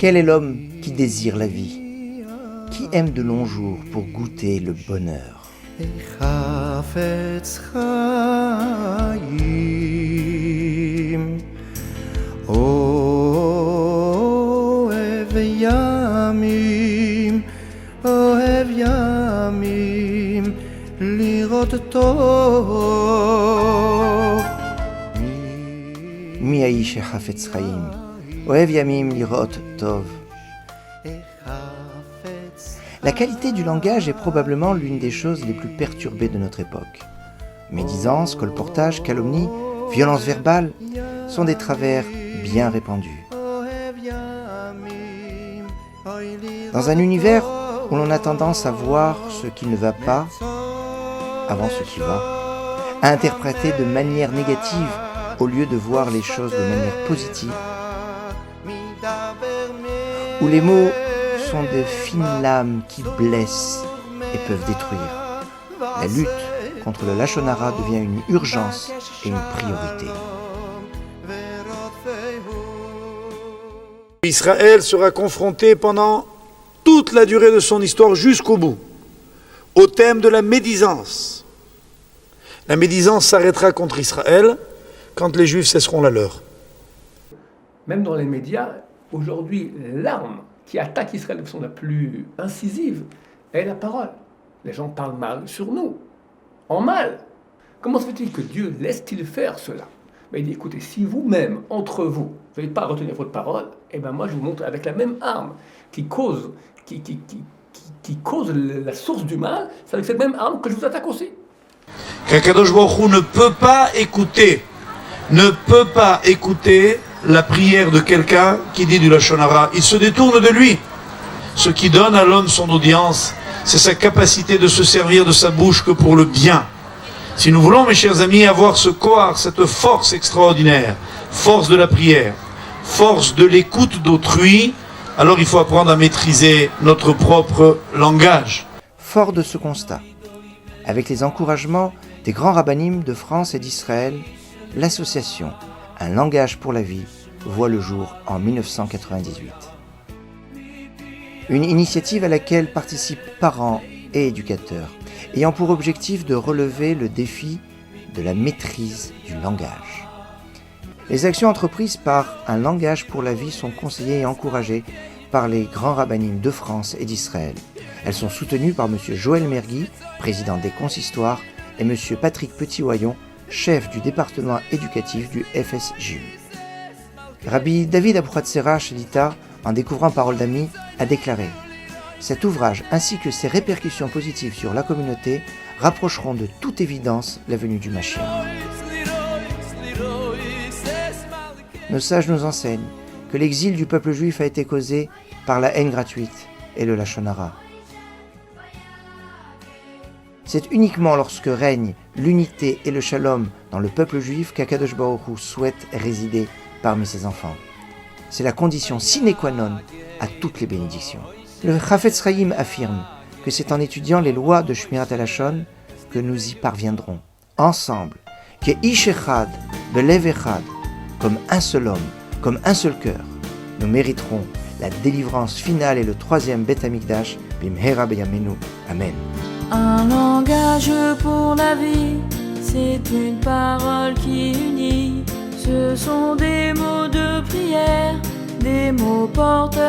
Quel est l'homme qui désire la vie, qui aime de longs jours pour goûter le bonheur? חפץ חיים, אוהב ימים, לראות טוב. מי האיש החפץ חיים, אוהב ימים לראות טוב. La qualité du langage est probablement l'une des choses les plus perturbées de notre époque. Médisance, colportage, calomnie, violence verbale sont des travers bien répandus. Dans un univers où l'on a tendance à voir ce qui ne va pas avant ce qui va, à interpréter de manière négative au lieu de voir les choses de manière positive, où les mots sont de fines lames qui blessent et peuvent détruire. La lutte contre le Lachon Hara devient une urgence et une priorité. Israël sera confronté pendant toute la durée de son histoire jusqu'au bout au thème de la médisance. La médisance s'arrêtera contre Israël quand les Juifs cesseront la leur. Même dans les médias, aujourd'hui, l'arme qui attaque Israël de façon la plus incisive est la parole. Les gens parlent mal sur nous, en mal. Comment se fait-il que Dieu laisse-t-il faire cela? Il dit, écoutez, si vous-même, entre vous, vous n'avez pas à retenir votre parole, eh bien moi je vous montre avec la même arme qui cause la source du mal, c'est avec cette même arme que je vous attaque aussi. Qu'Akadosh Baruch Hu ne peut pas écouter la prière de quelqu'un qui dit du Lachon Hara. Il se détourne de lui. Ce qui donne à l'homme son audience, c'est sa capacité de se servir de sa bouche que pour le bien. Si nous voulons, mes chers amis, avoir ce koar, cette force extraordinaire, force de la prière, force de l'écoute d'autrui, alors il faut apprendre à maîtriser notre propre langage. Fort de ce constat, avec les encouragements des grands rabbinim de France et d'Israël, l'association Un langage pour la vie voit le jour en 1998. Une initiative à laquelle participent parents et éducateurs, ayant pour objectif de relever le défi de la maîtrise du langage. Les actions entreprises par Un langage pour la vie sont conseillées et encouragées par les grands rabbinim de France et d'Israël. Elles sont soutenues par M. Joël Mergui, président des consistoires, et M. Patrick Petit-Oyon, chef du département éducatif du FSJU. Rabbi David Abuhatzera Shelita, en découvrant Parole d'amis, a déclaré « Cet ouvrage ainsi que ses répercussions positives sur la communauté rapprocheront de toute évidence la venue du Mashiach. » Nos sages nous enseignent que l'exil du peuple juif a été causé par la haine gratuite et le Lachon Hara. C'est uniquement lorsque règne l'unité et le shalom dans le peuple juif qu'Akadosh Baruch Hu souhaite résider parmi ses enfants. C'est la condition sine qua non à toutes les bénédictions. Le Chafetz Chaim affirme que c'est en étudiant les lois de Shmirat HaLashon que nous y parviendrons, ensemble, que Ish Echad, Belev Echad, comme un seul homme, comme un seul cœur, nous mériterons la délivrance finale et le troisième Beth Amikdash, Bimhera Beyamenu. Amen. Un langage pour la vie, c'est une parole qui unit. Ce sont des mots de prière, des mots porteurs